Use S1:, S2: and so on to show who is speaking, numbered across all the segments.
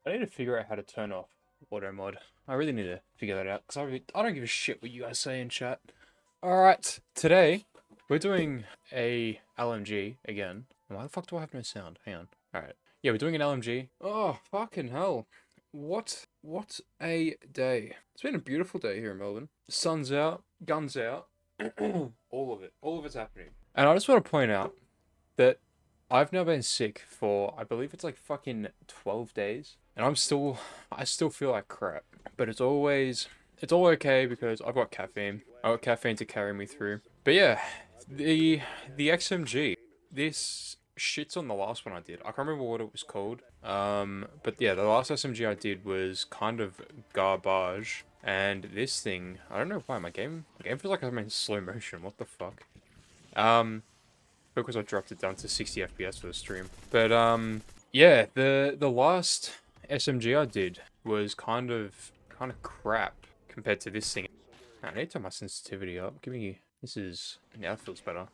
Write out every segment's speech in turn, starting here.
S1: I need to figure out how to turn off auto mod. I really need to figure that out because I don't give a shit what you guys say in chat. Alright, today we're doing a LMG again. Why the fuck do I have no sound? Hang on. Alright. Yeah, we're doing an LMG. Oh, fucking hell. What a day. It's been a beautiful day here in Melbourne. The sun's out, guns out. All of it. All of it's happening. And I just want to point out that I've now been sick for, I believe it's like fucking 12 days. And I still feel like crap. But it's all okay because I've got caffeine. I've got caffeine to carry me through. But yeah, the XMG, this shits on the last one I did. I can't remember what it was called. But yeah, the last SMG I did was kind of garbage. And this thing, I don't know why, my game feels like I'm in slow motion. What the fuck? Because I dropped it down to 60 FPS for the stream. But yeah, the last SMG I did was kind of crap compared to this thing. I need to turn my sensitivity up. Now it feels better.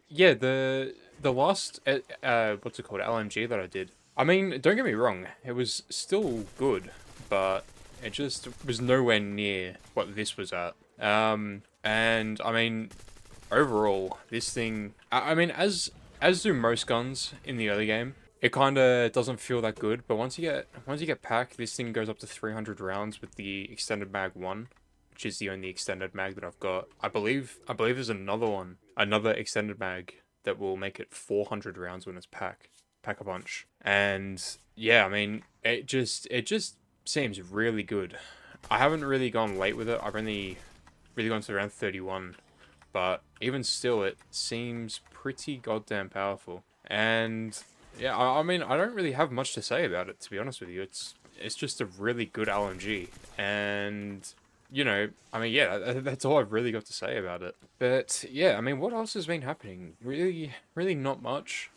S1: Yeah, the last what's it called, LMG that I did. I mean, don't get me wrong, it was still good, but it just was nowhere near what this was at. And I mean, overall, this thing, I mean, as do most guns in the early game, it kind of doesn't feel that good. But once you get pack, this thing goes up to 300 rounds with the extended mag 1, which is the only extended mag that I've got. I believe there's another extended mag that will make it 400 rounds when it's pack a bunch. And yeah, I mean, it just seems really good. I haven't really gone late with it. I've only really gone to around 31. But even still, it seems pretty goddamn powerful. And yeah, I mean, I don't really have much to say about it, to be honest with you. It's just a really good LMG. And, you know, I mean, yeah, that's all I've really got to say about it. But yeah, I mean, what else has been happening? Really not much.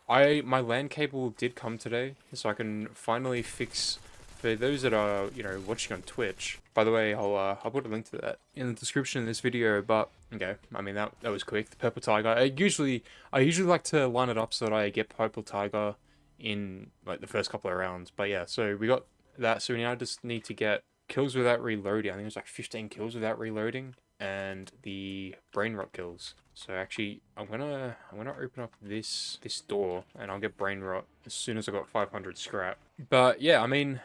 S1: My LAN cable did come today, so I can finally fix. For those that are, you know, watching on Twitch, by the way, I'll put a link to that in the description of this video. But okay, I mean that was quick. The purple tiger. I usually like to line it up so that I get purple tiger in like the first couple of rounds. But yeah, so we got that. So we now just need to get kills without reloading. I think it was like 15 kills without reloading, and the brain rot kills. So actually, I'm gonna open up this door, and I'll get brain rot as soon as I got 500 scrap. But yeah, I mean,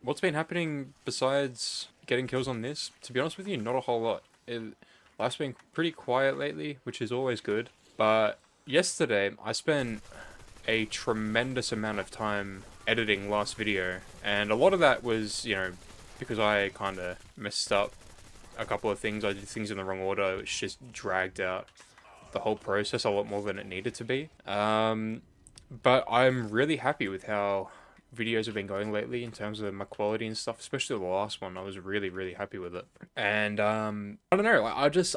S1: what's been happening besides getting kills on this? To be honest with you, not a whole lot. Life's been pretty quiet lately, which is always good. But yesterday, I spent a tremendous amount of time editing last video. And a lot of that was, you know, because I kind of messed up a couple of things. I did things in the wrong order, which just dragged out the whole process a lot more than it needed to be. But I'm really happy with how videos have been going lately in terms of my quality and stuff, especially the last one. I was really happy with it. And I don't know, like I just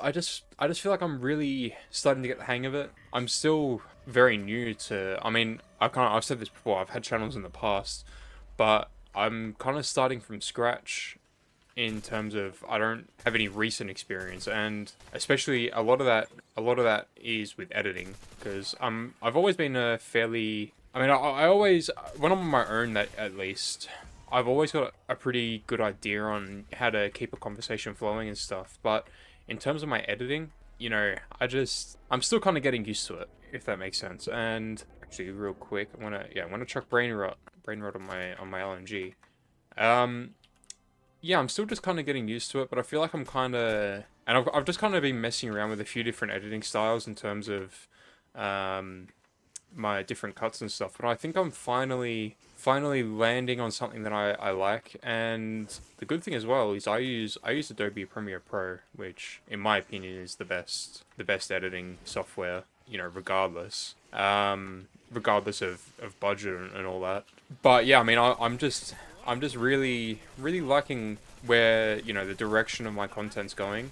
S1: feel like I'm really starting to get the hang of it. I'm still very new to, I mean, I've said this before, I've had channels in the past, but I'm kind of starting from scratch in terms of I don't have any recent experience, and especially a lot of that is with editing, because I've always been a fairly, I mean, I always, when I'm on my own, that at least, I've always got a pretty good idea on how to keep a conversation flowing and stuff. But in terms of my editing, you know, I'm still kind of getting used to it, if that makes sense. And actually, real quick, I wanna chuck brain rot on my LMG. Yeah, I'm still just kind of getting used to it, but I feel like I'm kind of, and I've just kind of been messing around with a few different editing styles in terms of, my different cuts and stuff, but I think I'm finally landing on something that I like. And the good thing as well is I use Adobe Premiere Pro, which in my opinion is the best editing software, you know, regardless of budget and all that. But yeah, I mean, I'm just really liking where, you know, the direction of my content's going.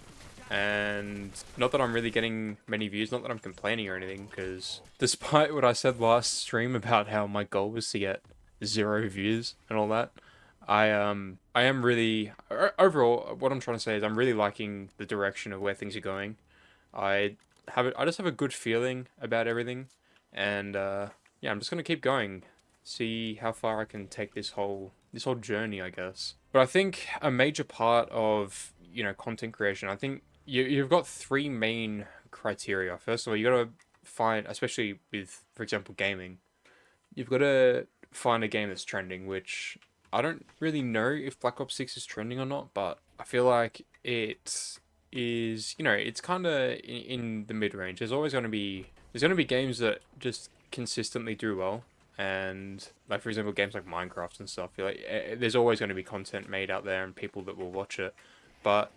S1: And not that I'm really getting many views, not that I'm complaining or anything, because despite what I said last stream about how my goal was to get 0 views and all that, I am really, overall, what I'm trying to say is I'm really liking the direction of where things are going. I just have a good feeling about everything, and yeah, I'm just gonna keep going see how far I can take this whole journey, I guess. But I think a major part of, you know, content creation, I think you've got three main criteria. First of all, you got to find, especially with, for example, gaming, you've got to find a game that's trending, which I don't really know if Black Ops 6 is trending or not, but I feel like it is, you know, it's kind of in the mid-range. There's going to be games that just consistently do well, and like, for example, games like Minecraft and stuff. I feel like there's always going to be content made out there and people that will watch it. But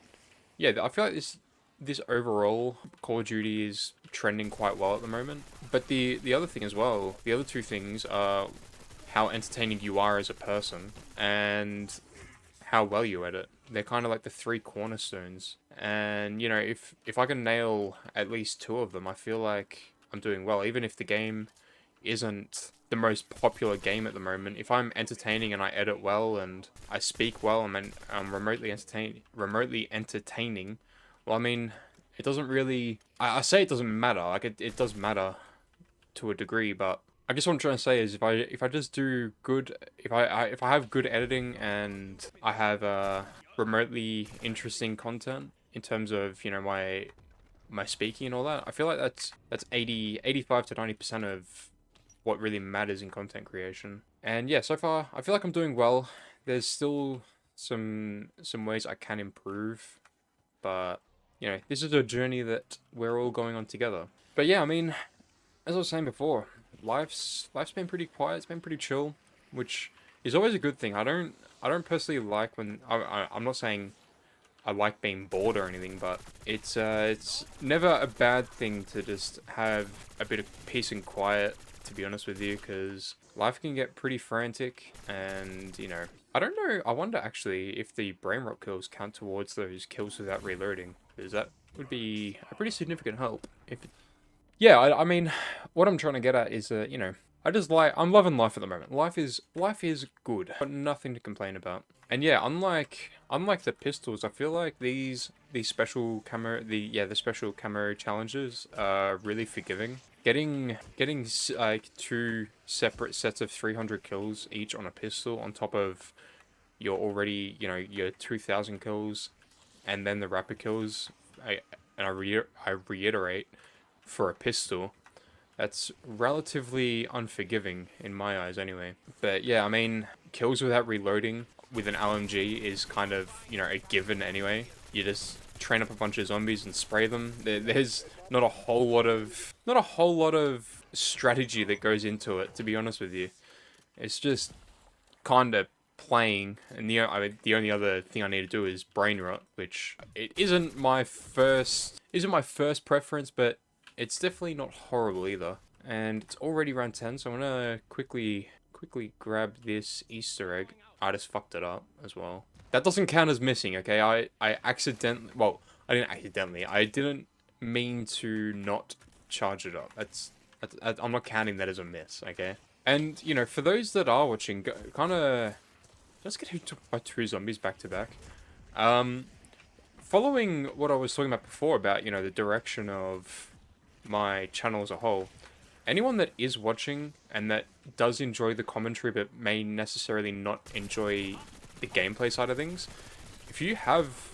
S1: yeah, I feel like this overall Call of Duty is trending quite well at the moment. But the other thing as well, the other two things are how entertaining you are as a person and how well you edit. They're kind of like the three cornerstones. And, you know, if I can nail at least two of them, I feel like I'm doing well. Even if the game isn't the most popular game at the moment, if I'm entertaining and I edit well and I speak well and I'm remotely entertaining, well, I mean, it doesn't really... I say it doesn't matter. Like, it does matter to a degree, but I guess what I'm trying to say is if I just do good... If I have good editing and I have remotely interesting content in terms of, you know, my speaking and all that, I feel like that's 85 to 90% of what really matters in content creation. And yeah, so far, I feel like I'm doing well. There's still some ways I can improve, but, you know, this is a journey that we're all going on together. But yeah, I mean, as I was saying before, life's been pretty quiet. It's been pretty chill, which is always a good thing. I don't personally like when I'm not saying I like being bored or anything, but it's never a bad thing to just have a bit of peace and quiet, to be honest with you, because life can get pretty frantic, and, you know, I don't know, I wonder actually if the brain rot kills count towards those kills without reloading, because that would be a pretty significant help. Yeah, I mean, what I'm trying to get at is, you know, I'm loving life at the moment. Life is good, but nothing to complain about. And yeah, unlike the pistols, I feel like these special camo, the special camo challenges are really forgiving. Getting like 2 separate sets of 300 kills each on a pistol on top of your already, you know, your 2,000 kills, and then the rapid kills. I reiterate, for a pistol, that's relatively unforgiving in my eyes anyway. But yeah, I mean, kills without reloading with an LMG is kind of, you know, a given anyway. You just train up a bunch of zombies and spray them. There's not a whole lot of strategy that goes into it, to be honest with you. It's just kind of playing, and the only other thing I need to do is brain rot, which it isn't my first preference, but it's definitely not horrible either. And it's already round 10, so I'm gonna quickly grab this Easter egg. I just fucked it up as well. That doesn't count as missing, okay? I accidentally... Well, I didn't accidentally. I didn't mean to not charge it up. I'm not counting that as a miss, okay? And, you know, for those that are watching, kind of... Let's get hit by 2 zombies back to back. Following what I was talking about before about, you know, the direction of my channel as a whole, anyone that is watching and that does enjoy the commentary but may necessarily not enjoy the gameplay side of things, if you have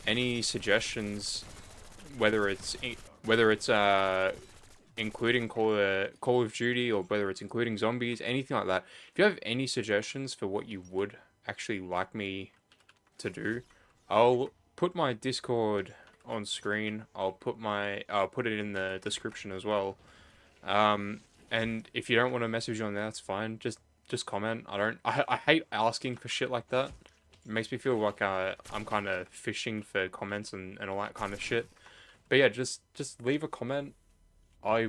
S1: any suggestions, whether it's including Call of Duty or whether it's including zombies, anything like that, if you have any suggestions for what you would actually like me to do, I'll put my Discord on screen. I'll put it in the description as well. And if you don't want to message on there, that's fine. Just comment. I hate asking for shit like that. It makes me feel like I'm kind of fishing for comments and all that kind of shit. But yeah, just leave a comment. I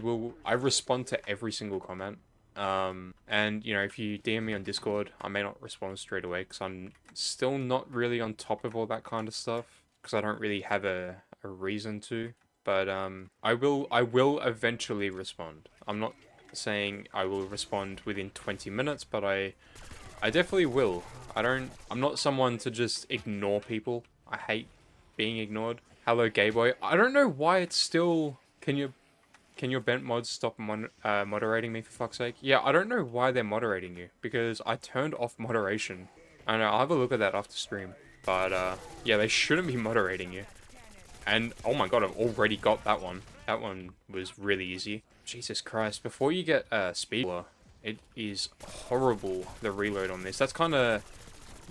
S1: respond to every single comment. And, you know, if you DM me on Discord, I may not respond straight away because I'm still not really on top of all that kind of stuff, because I don't really have a reason to. But I will eventually respond. I'm not saying I will respond within 20 minutes, but I definitely will. I'm not someone to just ignore people. I hate being ignored. Hello, gay boy. I don't know why it's still... Can you Can your bent mods stop moderating me for fuck's sake? Yeah, I don't know why they're moderating you, because I turned off moderation. I don't know, I'll have a look at that after stream. But, yeah, they shouldn't be moderating you. And, oh my god, I've already got that one. That one was really easy. Jesus Christ, before you get, speed, it is horrible, the reload on this. That's kind of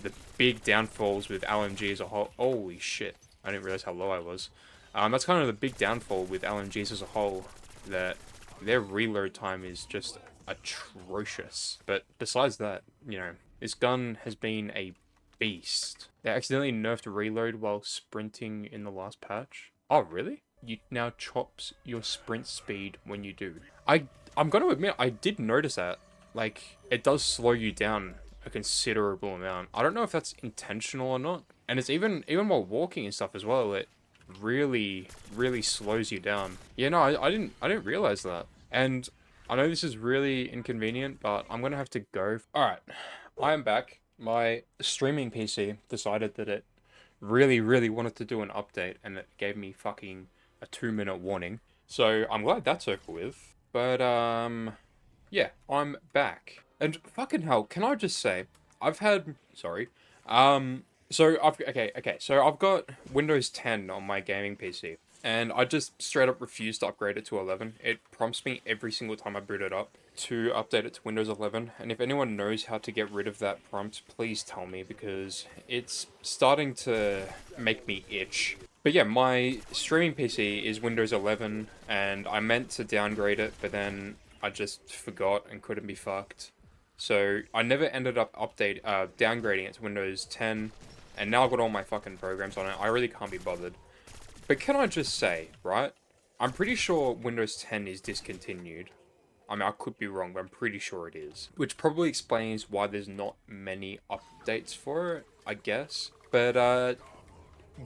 S1: the big downfalls with LMG as a whole. Holy shit, I didn't realize how low I was. That's kind of the big downfall with LMGs as a whole, that their reload time is just atrocious. But besides that, you know, this gun has been a beast. They accidentally nerfed reload while sprinting in the last patch. Oh, really? You now chops your sprint speed when you do. I'm gonna admit, I did notice that. Like, it does slow you down a considerable amount. I don't know if that's intentional or not. And it's even while walking and stuff as well, it really slows you down. Yeah, no, I didn't realize that. And I know this is really inconvenient, but I'm gonna have to go. Alright, I am back. My streaming PC decided that it really wanted to do an update, and it gave me fucking a 2-minute warning. So I'm glad that's over with. But yeah, I'm back. And fucking hell, can I just say, I've had, sorry, so I've got Windows 10 on my gaming PC, and I just straight up refuse to upgrade it to 11. It prompts me every single time I boot it up to update it to Windows 11, and if anyone knows how to get rid of that prompt, please tell me, because it's starting to make me itch. But yeah, my streaming PC is Windows 11, and I meant to downgrade it, but then I just forgot and couldn't be fucked. So I never ended up downgrading it to Windows 10, and now I've got all my fucking programs on it. I really can't be bothered. But can I just say, right? I'm pretty sure Windows 10 is discontinued. I mean, I could be wrong, but I'm pretty sure it is. Which probably explains why there's not many updates for it, I guess. But,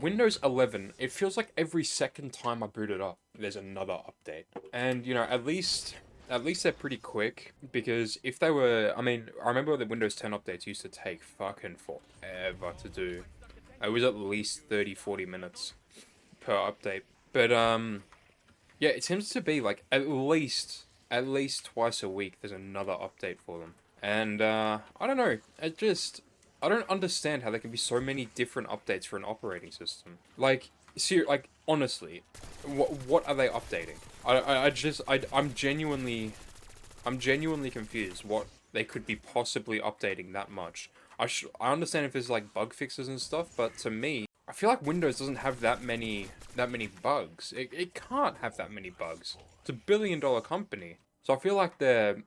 S1: Windows 11, it feels like every second time I boot it up, there's another update. And, you know, at least they're pretty quick, because if they were, I mean, I remember the Windows 10 updates used to take fucking forever to do. It was at least 30-40 minutes per update. But, yeah, it seems to be like at least twice a week there's another update for them. And, I don't know, I don't understand how there can be so many different updates for an operating system. Like, honestly, what are they updating? I'm genuinely confused what they could be possibly updating that much. I understand if there's like bug fixes and stuff, but to me, I feel like Windows doesn't have that many bugs. It can't have that many bugs. It's $1 billion company. So I feel like they're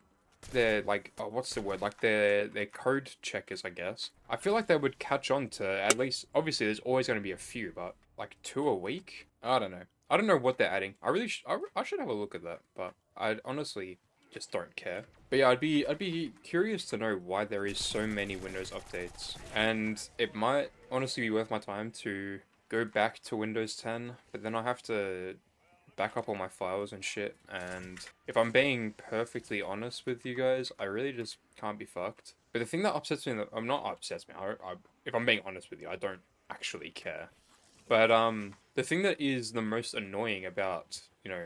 S1: like, oh, what's the word? Like they're code checkers, I guess. I feel like they would catch on to at least, obviously there's always going to be a few, but like 2 a week? I don't know. I don't know what they're adding. I should have a look at that, but I honestly just don't care. But yeah, I'd be curious to know why there is so many Windows updates. And it might honestly be worth my time to go back to Windows 10, but then I have to back up all my files and shit, and if I'm being perfectly honest with you guys, I really just can't be fucked. But the thing that upsets me, if I'm being honest with you, I don't actually care. But the thing that is the most annoying about, you know,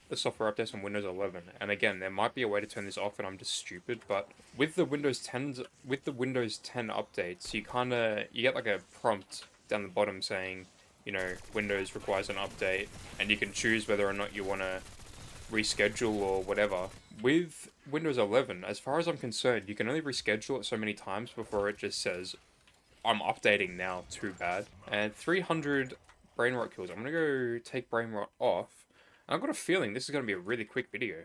S1: the software updates on Windows 11, and again, there might be a way to turn this off and I'm just stupid, but with the Windows 10 updates, you get like a prompt down the bottom saying, you know, Windows requires an update, and you can choose whether or not you want to reschedule or whatever. With Windows 11, as far as I'm concerned, you can only reschedule it so many times before it just says, I'm updating now, too bad. And 300 brain rot kills. I'm going to go take brain rot off. And I've got a feeling this is going to be a really quick video.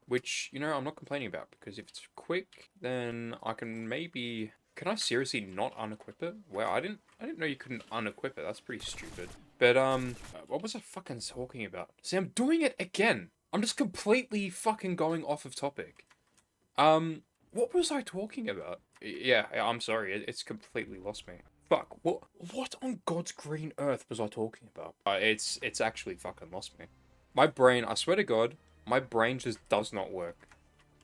S1: Which, you know, I'm not complaining about, because if it's quick, then I can maybe... Can I seriously not unequip it? Wow, I didn't know you couldn't unequip it. That's pretty stupid. But, what was I fucking talking about? See, I'm doing it again. I'm just completely fucking going off of topic. What was I talking about? Yeah, I'm sorry. It's completely lost me. Fuck, what on God's green earth was I talking about? It's actually fucking lost me. My brain, I swear to God, my brain just does not work.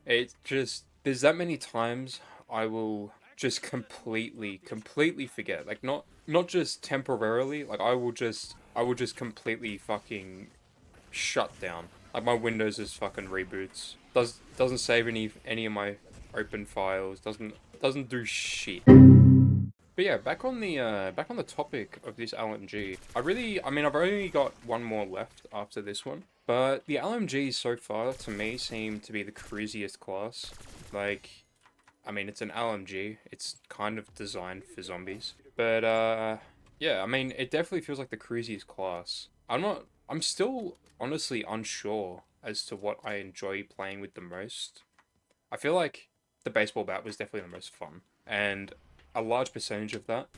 S1: It just, there's that many times I will just completely forget. Like, not just temporarily, like I will just completely fucking shut down. Like my Windows just fucking reboots. Doesn't save any of my open files. Doesn't do shit. But yeah, back on the topic of this LMG. I mean, I've only got one more left after this one, but the LMGs so far to me seem to be the cruisiest class. Like, I mean, it's an LMG. It's kind of designed for zombies, but yeah, I mean, it definitely feels like the cruisiest class. I'm still honestly unsure as to what I enjoy playing with the most. I feel like the baseball bat was definitely the most fun, and a large percentage of that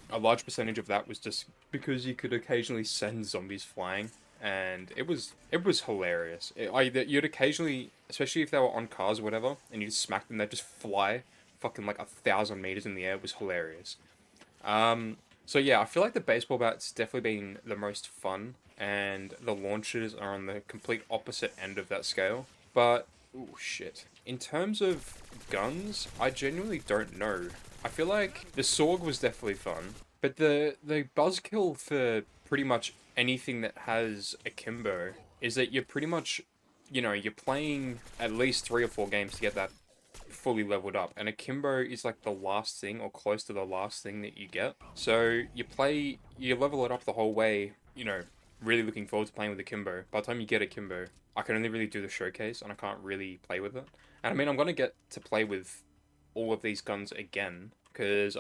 S1: was just because you could occasionally send zombies flying, and it was hilarious. You'd occasionally, especially if they were on cars or whatever, and you smack them, they'd just fly, fucking like 1,000 meters in the air. It was hilarious. So yeah, I feel like the baseball bat's definitely been the most fun, and the launchers are on the complete opposite end of that scale. But, oh shit. In terms of guns, I genuinely don't know. I feel like the Sorg was definitely fun, but the buzzkill for pretty much anything that has akimbo is that you're pretty much, you're playing at least 3 or 4 games to get that fully leveled up, and akimbo is like the last thing or close to the last thing that you get. So you level it up the whole way, really looking forward to playing with akimbo. By the time you get akimbo, I can only really do the showcase and I can't really play with it. And I mean, I'm gonna get to play with all of these guns again because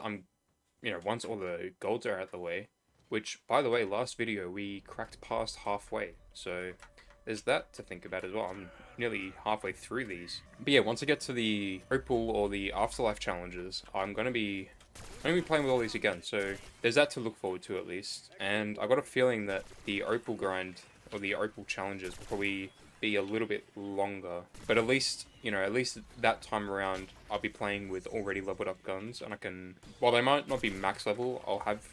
S1: once all the golds are out of the way, which by the way, last video we cracked past halfway, so there's that to think about as well. I'm nearly halfway through these. But yeah, once I get to the Opal or the Afterlife challenges, I'm gonna be playing with all these again, so there's that to look forward to at least. And I got a feeling that the Opal grind or the Opal challenges will probably be a little bit longer. But at least that time around, I'll be playing with already leveled up guns, and I can, while they might not be max level, I'll have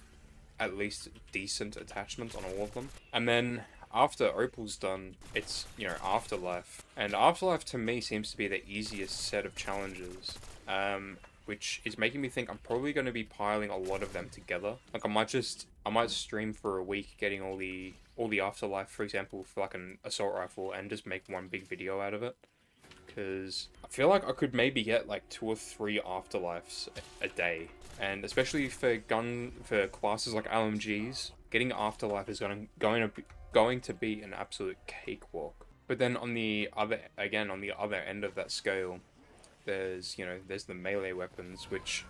S1: at least decent attachments on all of them. And then after Opal's done, it's, Afterlife. And Afterlife to me seems to be the easiest set of challenges. Which is making me think I'm probably going to be piling a lot of them together. Like I might stream for a week getting all the Afterlife, for example, for like an assault rifle, and just make one big video out of it. Because I feel like I could maybe get like 2 or 3 Afterlives a day. And especially for classes like LMGs, getting Afterlife is going to be an absolute cakewalk. But then on the other end of that scale, there's the melee weapons, which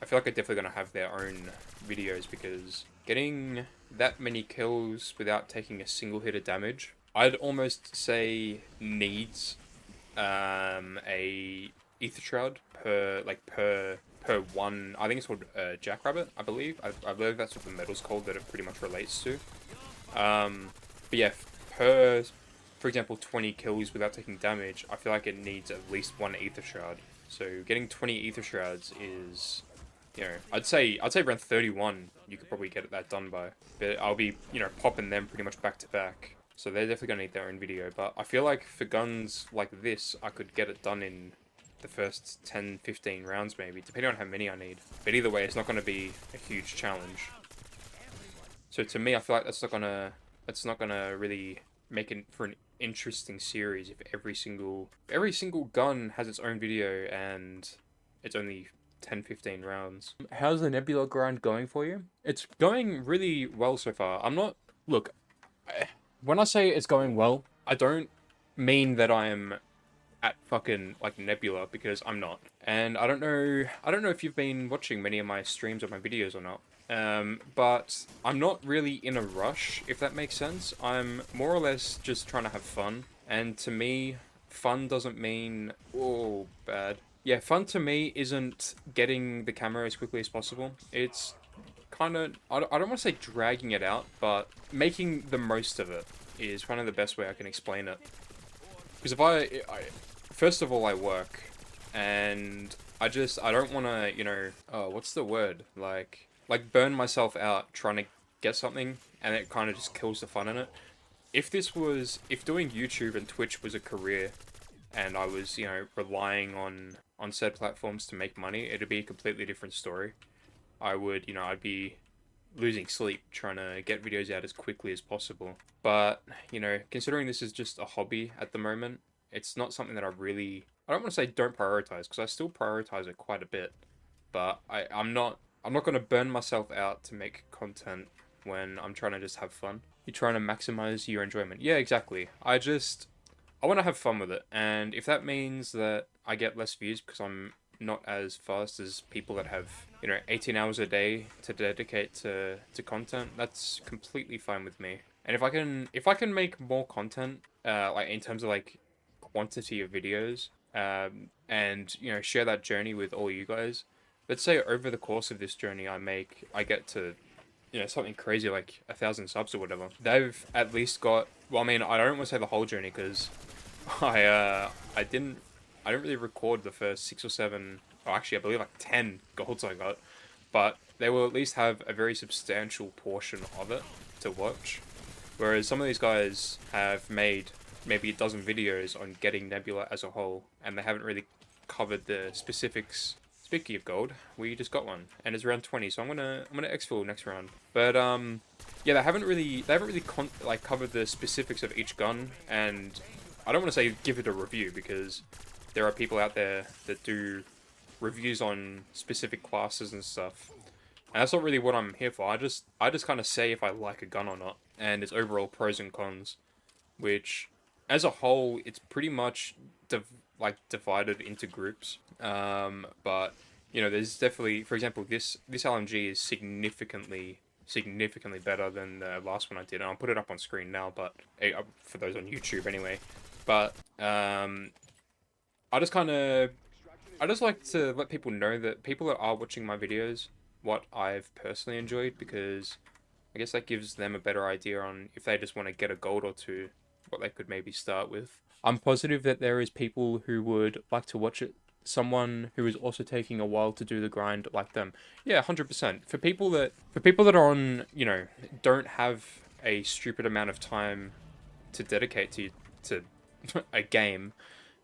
S1: I feel like are definitely going to have their own videos, because getting that many kills without taking a single hit of damage, I'd almost say needs a Ether Shroud per one. I think it's called Jackrabbit, I believe. I believe that's what the medal's called that it pretty much relates to. But yeah, for example, 20 kills without taking damage, I feel like it needs at least 1 Ether Shroud. So getting 20 Ether Shrouds is, I'd say around 31 you could probably get that done by. But I'll be, popping them pretty much back to back. So they're definitely going to need their own video. But I feel like for guns like this, I could get it done in the first 10, 15 rounds maybe, depending on how many I need. But either way, it's not going to be a huge challenge. So to me, I feel like that's not gonna really make it for an interesting series if every single gun has its own video and it's only 10-15 rounds. How's the Nebula grind going for you? It's going really well so far. Look, when I say it's going well, I don't mean that I'm at fucking like Nebula, because I'm not. And I don't know if you've been watching many of my streams or my videos or not. But I'm not really in a rush, if that makes sense. I'm more or less just trying to have fun. And to me, fun doesn't mean, oh, bad. Yeah, fun to me isn't getting the camera as quickly as possible. It's kind of, I don't want to say dragging it out, but making the most of it is kind of the best way I can explain it. Because first of all, I work, and I don't want to, what's the word? Like burn myself out trying to get something, and it kind of just kills the fun in it. If doing YouTube and Twitch was a career, and I was, relying on said platforms to make money, it'd be a completely different story. I'd be losing sleep trying to get videos out as quickly as possible. But, you know, considering this is just a hobby at the moment, it's not something that I don't want to say don't prioritize, because I still prioritize it quite a bit. But I'm not going to burn myself out to make content when I'm trying to just have fun. You're trying to maximize your enjoyment. Yeah, exactly. I want to have fun with it. And if that means that I get less views because I'm not as fast as people that have, you know, 18 hours a day to dedicate to content, that's completely fine with me. And if I can make more content, like in terms of like quantity of videos, and you know, share that journey with all you guys. Let's say over the course of this journey, I get to, you know, something crazy like 1,000 subs or whatever. They've at least got. Well, I mean, I don't want to say the whole journey because I didn't really record the first 6 or 7. Oh, actually, I believe like 10 golds I got, but they will at least have a very substantial portion of it to watch. Whereas some of these guys have made maybe a dozen videos on getting Nebula as a whole, and they haven't really covered the specifics. Speaking of gold, we just got one, and it's round 20, so I'm gonna exfil next round. But yeah, they haven't really like covered the specifics of each gun, and I don't want to say give it a review because there are people out there that do reviews on specific classes and stuff. And that's not really what I'm here for. I just kind of say if I like a gun or not, and its overall pros and cons, which as a whole, it's pretty much divided into groups. But you know, there's definitely, for example, this LMG is significantly better than the last one I did, and I'll put it up on screen now. But for those on YouTube anyway. But I just like to let people know that people that are watching my videos, what I've personally enjoyed, because I guess that gives them a better idea on if they just want to get a gold or two, what they could maybe start with. I'm positive that there is people who would like to watch it. Someone who is also taking a while to do the grind like them. Yeah, 100%. For people that are on, you know, don't have a stupid amount of time to dedicate to a game.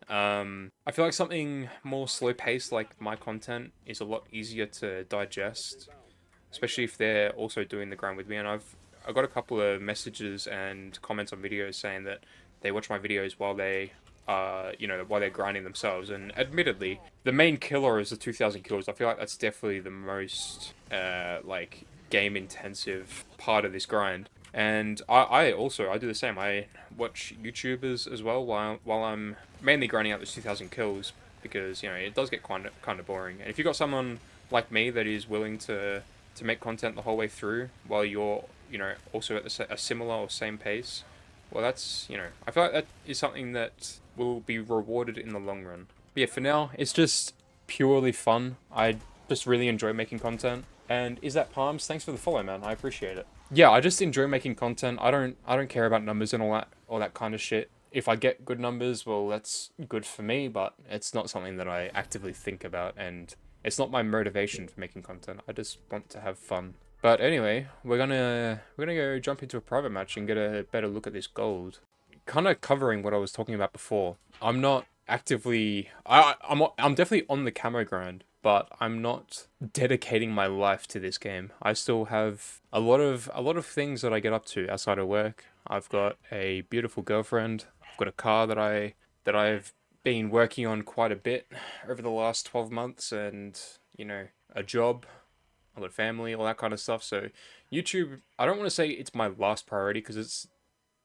S1: I feel like something more slow paced like my content is a lot easier to digest, especially if they're also doing the grind with me. And I got a couple of messages and comments on videos saying that they watch my videos while they you know, while they're grinding themselves. And admittedly, the main killer is the 2,000 kills. I feel like that's definitely the most like game intensive part of this grind. And I do the same. I watch YouTubers as well while I'm mainly grinding out those 2,000 kills, because you know it does get kind of boring. And if you've got someone like me that is willing to make content the whole way through while you're, you know, also at a similar or same pace, well, that's, you know, I feel like that is something that will be rewarded in the long run. But yeah, for now, it's just purely fun. I just really enjoy making content. And is that Palms? Thanks for the follow, man. I appreciate it. Yeah, I just enjoy making content. I don't care about numbers and all that kind of shit. If I get good numbers, well, that's good for me, but it's not something that I actively think about, and it's not my motivation for making content. I just want to have fun. But anyway, we're gonna go jump into a private match and get a better look at this gold. Kind of covering what I was talking about before. I'm not actively. I'm definitely on the camo grind, but I'm not dedicating my life to this game. I still have a lot of things that I get up to outside of work. I've got a beautiful girlfriend. I've got a car that I've been working on quite a bit over the last 12 months, and you know, a job. I've got family, all that kind of stuff. So YouTube, I don't want to say it's my last priority because it's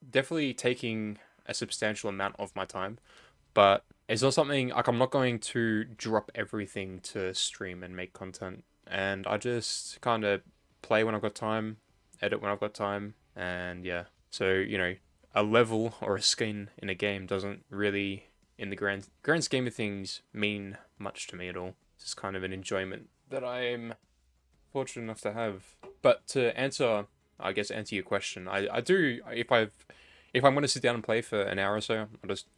S1: definitely taking a substantial amount of my time, but it's not something like I'm not going to drop everything to stream and make content. And I just kind of play when I've got time, edit when I've got time, and yeah. So, you know, a level or a skin in a game doesn't really, in the grand scheme of things, mean much to me at all. It's just kind of an enjoyment that I'm fortunate enough to have. But to answer your question, I do, if I'm going to sit down and play for an hour or so,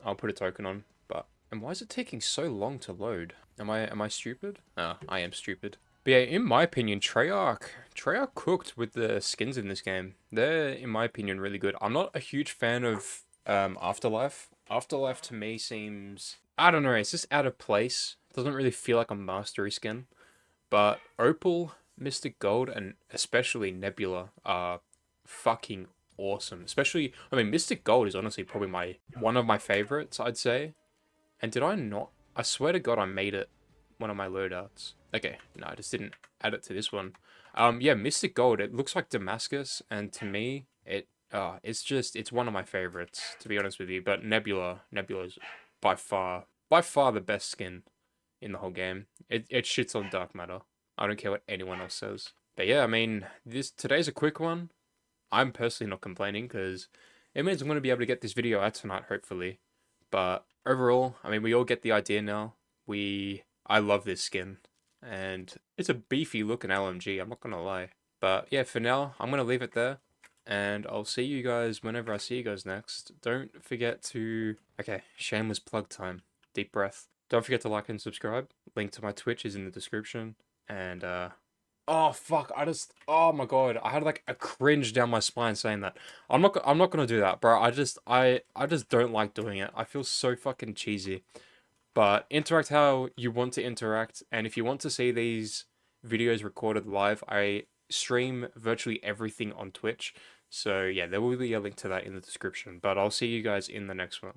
S1: I'll put a token on. But, and why is it taking so long to load? Am I stupid? I am stupid. But yeah, in my opinion, Treyarch cooked with the skins in this game. They're, in my opinion, really good. I'm not a huge fan of Afterlife. Afterlife to me seems, I don't know, it's just out of place. It doesn't really feel like a mastery skin. But Opal, Mystic Gold and especially Nebula are fucking awesome. Especially, I mean, Mystic Gold is honestly probably one of my favorites, I'd say. And did I not? I swear to God, I made it one of my loadouts. Okay, no, I just didn't add it to this one. Yeah, Mystic Gold. It looks like Damascus, and to me, it's one of my favorites, to be honest with you. But Nebula is by far the best skin in the whole game. It shits on dark matter. I don't care what anyone else says. But yeah, I mean, today's a quick one. I'm personally not complaining because it means I'm going to be able to get this video out tonight, hopefully. But overall, I mean, we all get the idea now. I love this skin, and it's a beefy looking LMG, I'm not going to lie. But yeah, for now, I'm going to leave it there, and I'll see you guys whenever I see you guys next. Don't forget to... Okay, shameless plug time. Deep breath. Don't forget to like and subscribe. Link to my Twitch is in the description. And, oh, fuck, oh my god, I had like a cringe down my spine saying that. I'm not gonna do that, bro. I just don't like doing it. I feel so fucking cheesy. But interact how you want to interact, and if you want to see these videos recorded live, I stream virtually everything on Twitch. So yeah, there will be a link to that in the description. But I'll see you guys in the next one.